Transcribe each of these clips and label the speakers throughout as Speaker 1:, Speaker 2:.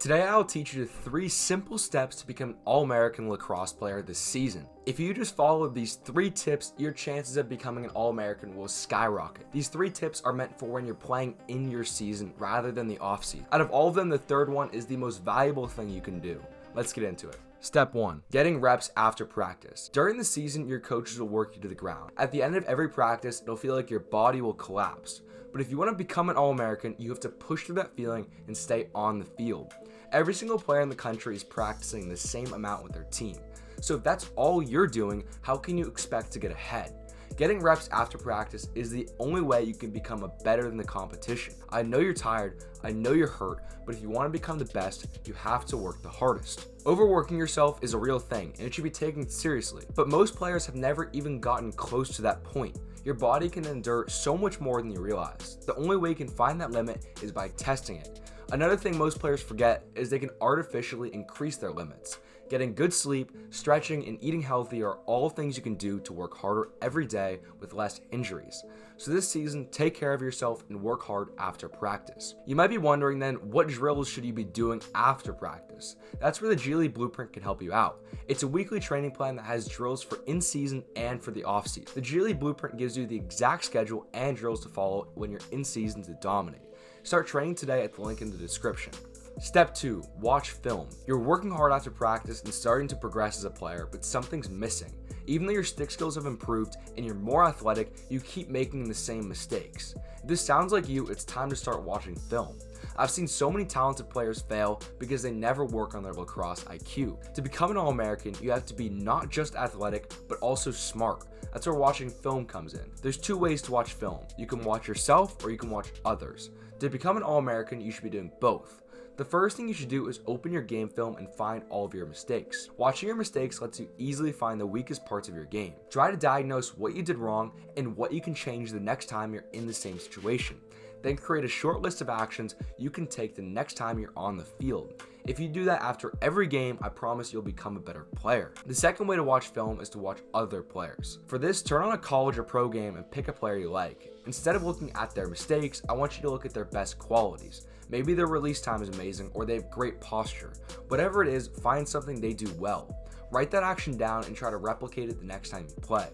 Speaker 1: Today I'll teach you 3 simple steps to become an All-American lacrosse player this season. If you just follow these 3 tips, your chances of becoming an All-American will skyrocket. These 3 tips are meant for when you're playing in your season rather than the off-season. Out of all of them, the third one is the most valuable thing you can do. Let's get into it. Step 1. Getting reps after practice. During the season, your coaches will work you to the ground. At the end of every practice, it'll feel like your body will collapse. But if you want to become an All-American, you have to push through that feeling and stay on the field. Every single player in the country is practicing the same amount with their team. So if that's all you're doing, how can you expect to get ahead? Getting reps after practice is the only way you can become better than the competition. I know you're tired, I know you're hurt, but if you want to become the best, you have to work the hardest. Overworking yourself is a real thing, and it should be taken seriously. But most players have never even gotten close to that point. Your body can endure so much more than you realize. The only way you can find that limit is by testing it. Another thing most players forget is they can artificially increase their limits. Getting good sleep, stretching, and eating healthy are all things you can do to work harder every day with less injuries. So this season, take care of yourself and work hard after practice. You might be wondering then, what drills should you be doing after practice? That's where the G League Blueprint can help you out. It's a weekly training plan that has drills for in-season and for the off-season. The G League Blueprint gives you the exact schedule and drills to follow when you're in season to dominate. Start training today at the link in the description. Step 2. Watch film. You're working hard after practice and starting to progress as a player, but something's missing. Even though your stick skills have improved and you're more athletic, you keep making the same mistakes. If this sounds like you, it's time to start watching film. I've seen so many talented players fail because they never work on their lacrosse IQ. To become an All-American, you have to be not just athletic, but also smart. That's where watching film comes in. There's 2 ways to watch film. You can watch yourself or you can watch others. To become an All-American, you should be doing both. The first thing you should do is open your game film and find all of your mistakes. Watching your mistakes lets you easily find the weakest parts of your game. Try to diagnose what you did wrong and what you can change the next time you're in the same situation. Then create a short list of actions you can take the next time you're on the field. If you do that after every game, I promise you'll become a better player. The second way to watch film is to watch other players. For this, turn on a college or pro game and pick a player you like. Instead of looking at their mistakes, I want you to look at their best qualities. Maybe their release time is amazing or they have great posture. Whatever it is, find something they do well. Write that action down and try to replicate it the next time you play.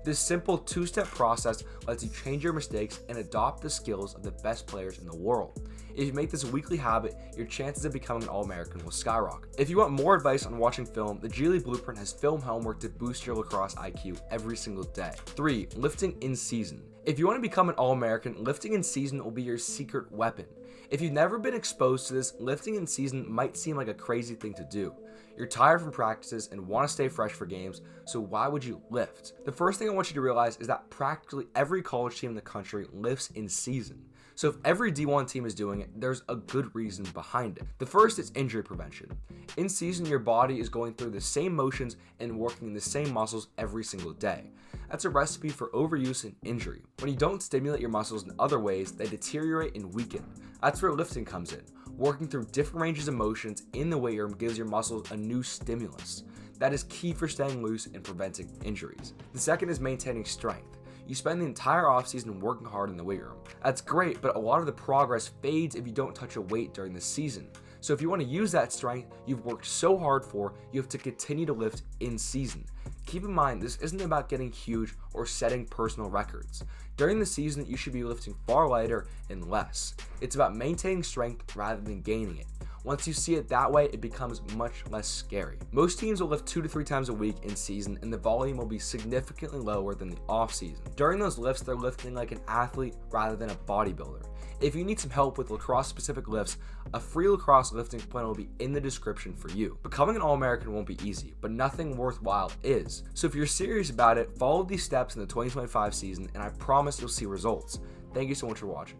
Speaker 1: This simple 2-step process lets you change your mistakes and adopt the skills of the best players in the world. If you make this a weekly habit, your chances of becoming an All-American will skyrocket. If you want more advice on watching film, the G League Blueprint has film homework to boost your lacrosse IQ every single day. 3. Lifting in season. If you want to become an All-American, lifting in season will be your secret weapon. If you've never been exposed to this, lifting in season might seem like a crazy thing to do. You're tired from practices and want to stay fresh for games, so why would you lift? The first thing I want you to realize is that practically every college team in the country lifts in season. So if every D1 team is doing it, there's a good reason behind it. The first is injury prevention. In season, your body is going through the same motions and working the same muscles every single day. That's a recipe for overuse and injury. When you don't stimulate your muscles in other ways, they deteriorate and weaken. That's where lifting comes in. Working through different ranges of motions in the weight room gives your muscles a new stimulus. That is key for staying loose and preventing injuries. The second is maintaining strength. You spend the entire offseason working hard in the weight room. That's great, but a lot of the progress fades if you don't touch a weight during the season. So if you want to use that strength you've worked so hard for, you have to continue to lift in season. Keep in mind, this isn't about getting huge or setting personal records. During the season, you should be lifting far lighter and less. It's about maintaining strength rather than gaining it. Once you see it that way, it becomes much less scary. Most teams will lift 2 to 3 times a week in season, and the volume will be significantly lower than the off season. During those lifts, they're lifting like an athlete rather than a bodybuilder. If you need some help with lacrosse-specific lifts, a free lacrosse lifting plan will be in the description for you. Becoming an All-American won't be easy, but nothing worthwhile is. So if you're serious about it, follow these steps in the 2025 season, and I promise you'll see results. Thank you so much for watching.